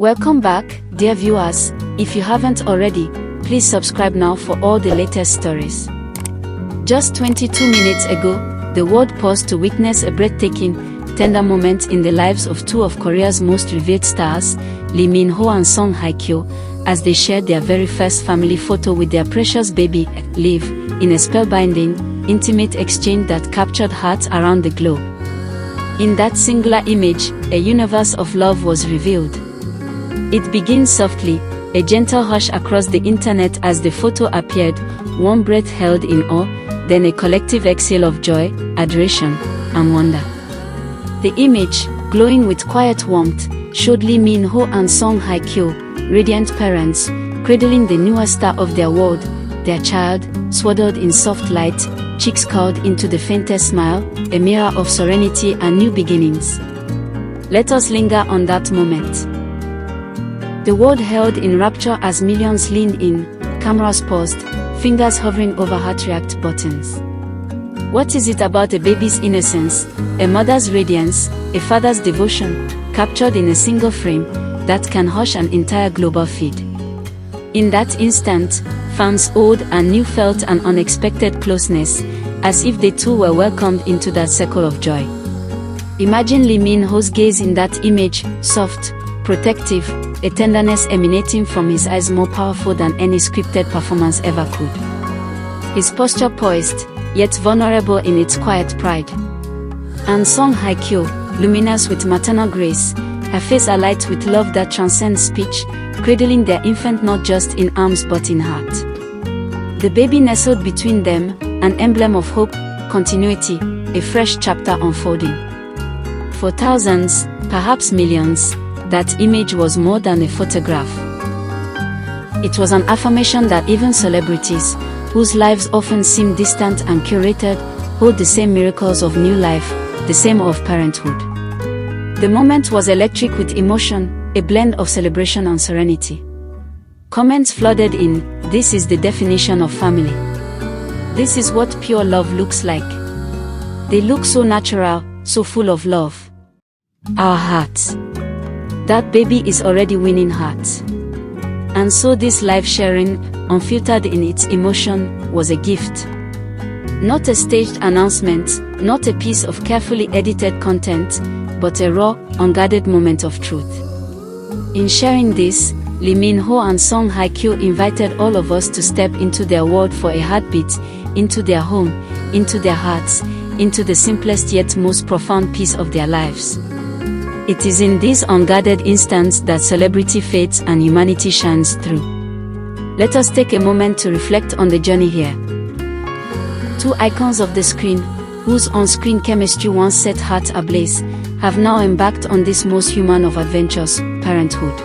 Welcome back, dear viewers. If you haven't already, please subscribe now for all the latest stories. Just 22 minutes ago, the world paused to witness a breathtaking, tender moment in the lives of two of Korea's most revered stars, Lee Min-ho and Song Hye Kyo, as they shared their very first family photo with their precious baby, Liv, in a spellbinding, intimate exchange that captured hearts around the globe. In that singular image, a universe of love was revealed. It begins softly, a gentle hush across the internet as the photo appeared, one breath held in awe, then a collective exhale of joy, adoration, and wonder. The image, glowing with quiet warmth, showed Lee Min-ho and Song Hye Kyo, radiant parents, cradling the newest star of their world, their child, swaddled in soft light, cheeks curled into the faintest smile, a mirror of serenity and new beginnings. Let us linger on that moment. The world held in rapture as millions leaned in, cameras paused, fingers hovering over heart react buttons. What is it about a baby's innocence, a mother's radiance, a father's devotion, captured in a single frame, that can hush an entire global feed? In that instant, fans old and new felt an unexpected closeness, as if they too were welcomed into that circle of joy. Imagine Lee Min-ho's gaze in that image, soft, protective, a tenderness emanating from his eyes more powerful than any scripted performance ever could. His posture poised, yet vulnerable in its quiet pride. And Song Hye Kyo, luminous with maternal grace, her face alight with love that transcends speech, cradling their infant not just in arms but in heart. The baby nestled between them, an emblem of hope, continuity, a fresh chapter unfolding. For thousands, perhaps millions, that image was more than a photograph. It was an affirmation that even celebrities, whose lives often seem distant and curated, hold the same miracles of new life, the same of parenthood. The moment was electric with emotion, a blend of celebration and serenity. Comments flooded in, "This is the definition of family. This is what pure love looks like. They look so natural, so full of love. Our hearts. That baby is already winning hearts." And so this live sharing, unfiltered in its emotion, was a gift. Not a staged announcement, not a piece of carefully edited content, but a raw, unguarded moment of truth. In sharing this, Lee Min-ho and Song Hye Kyo invited all of us to step into their world for a heartbeat, into their home, into their hearts, into the simplest yet most profound piece of their lives. It is in these unguarded instants that celebrity fades and humanity shines through. Let us take a moment to reflect on the journey here. Two icons of the screen, whose on-screen chemistry once set hearts ablaze, have now embarked on this most human of adventures, parenthood.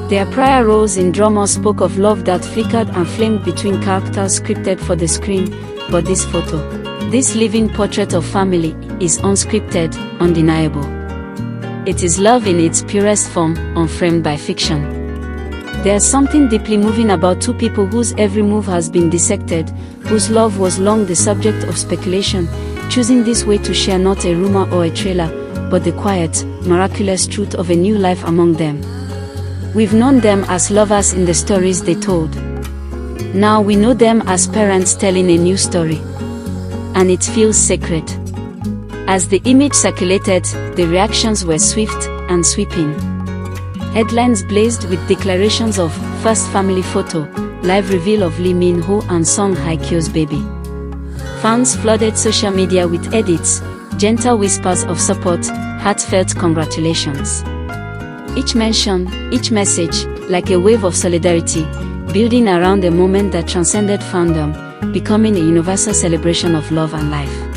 Their prior roles in drama spoke of love that flickered and flamed between characters scripted for the screen, but this photo, this living portrait of family, is unscripted, undeniable. It is love in its purest form, unframed by fiction. There's something deeply moving about two people whose every move has been dissected, whose love was long the subject of speculation, choosing this way to share not a rumor or a trailer, but the quiet, miraculous truth of a new life among them. We've known them as lovers in the stories they told. Now we know them as parents telling a new story. And it feels sacred. As the image circulated, the reactions were swift and sweeping. Headlines blazed with declarations of first family photo, live reveal of Lee Min-ho and Song Hye Kyo's baby. Fans flooded social media with edits, gentle whispers of support, heartfelt congratulations. Each mention, each message, like a wave of solidarity, building around a moment that transcended fandom, becoming a universal celebration of love and life.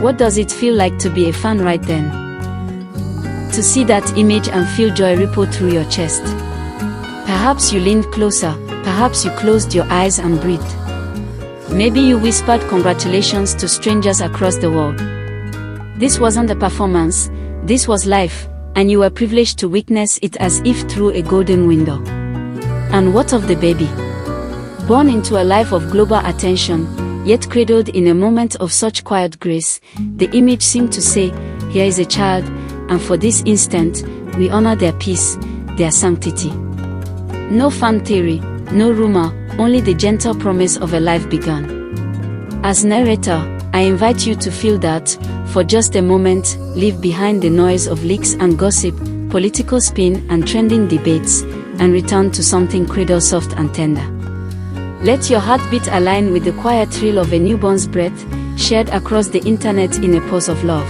What does it feel like to be a fan right then? To see that image and feel joy ripple through your chest. Perhaps you leaned closer, perhaps you closed your eyes and breathed. Maybe you whispered congratulations to strangers across the world. This wasn't a performance, this was life, and you were privileged to witness it as if through a golden window. And what of the baby? Born into a life of global attention, yet cradled in a moment of such quiet grace, the image seemed to say, here is a child, and for this instant, we honor their peace, their sanctity. No fan theory, no rumor, only the gentle promise of a life begun. As narrator, I invite you to feel that, for just a moment, leave behind the noise of leaks and gossip, political spin and trending debates, and return to something cradle soft and tender. Let your heartbeat align with the quiet thrill of a newborn's breath, shared across the internet in a pause of love.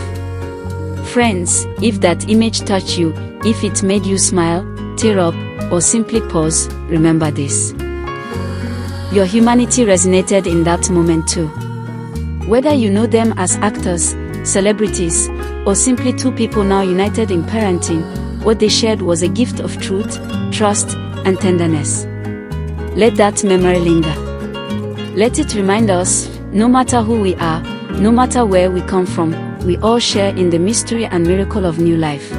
Friends, if that image touched you, if it made you smile, tear up, or simply pause, remember this. Your humanity resonated in that moment too. Whether you know them as actors, celebrities, or simply two people now united in parenting, what they shared was a gift of truth, trust, and tenderness. Let that memory linger. Let it remind us, no matter who we are, no matter where we come from, we all share in the mystery and miracle of new life.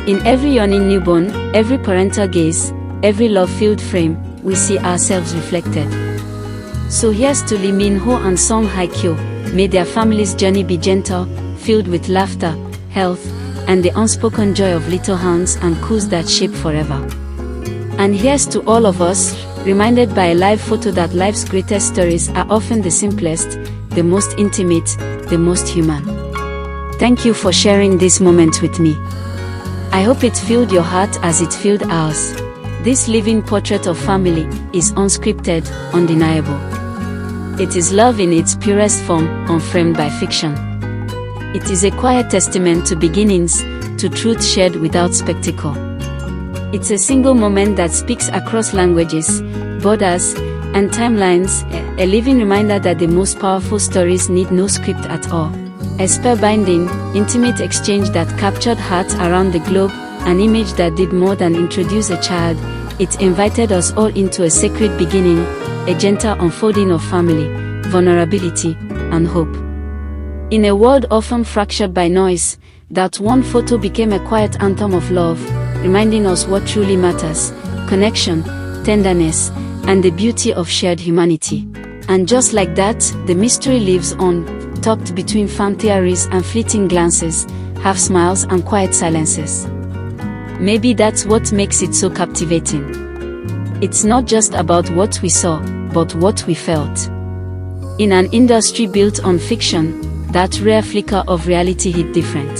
In every yawning newborn, every parental gaze, every love-filled frame, we see ourselves reflected. So here's to Lee Min-ho and Song Hye Kyo. May their family's journey be gentle, filled with laughter, health, and the unspoken joy of little hands and coos that shape forever. And here's to all of us, reminded by a live photo that life's greatest stories are often the simplest, the most intimate, the most human. Thank you for sharing this moment with me. I hope it filled your heart as it filled ours. This living portrait of family is unscripted, undeniable. It is love in its purest form, unframed by fiction. It is a quiet testament to beginnings, to truth shared without spectacle. It's a single moment that speaks across languages, borders, and timelines, a living reminder that the most powerful stories need no script at all. A spellbinding, intimate exchange that captured hearts around the globe, an image that did more than introduce a child. It invited us all into a sacred beginning, a gentle unfolding of family, vulnerability, and hope. In a world often fractured by noise, that one photo became a quiet anthem of love, reminding us what truly matters: connection, tenderness, and the beauty of shared humanity. And just like that, the mystery lives on, tucked between fan theories and fleeting glances, half smiles and quiet silences. Maybe that's what makes it so captivating. It's not just about what we saw, but what we felt. In an industry built on fiction, that rare flicker of reality hit different.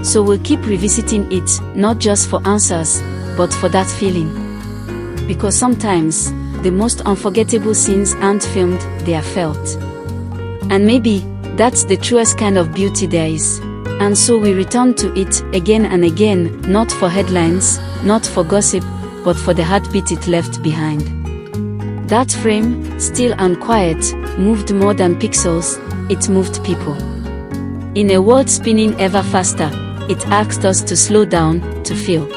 So we'll keep revisiting it, not just for answers, but for that feeling. Because sometimes, the most unforgettable scenes aren't filmed, they are felt. And maybe, that's the truest kind of beauty there is. And so we return to it, again and again, not for headlines, not for gossip, but for the heartbeat it left behind. That frame, still and quiet, moved more than pixels, it moved people. In a world spinning ever faster, it asked us to slow down, to feel.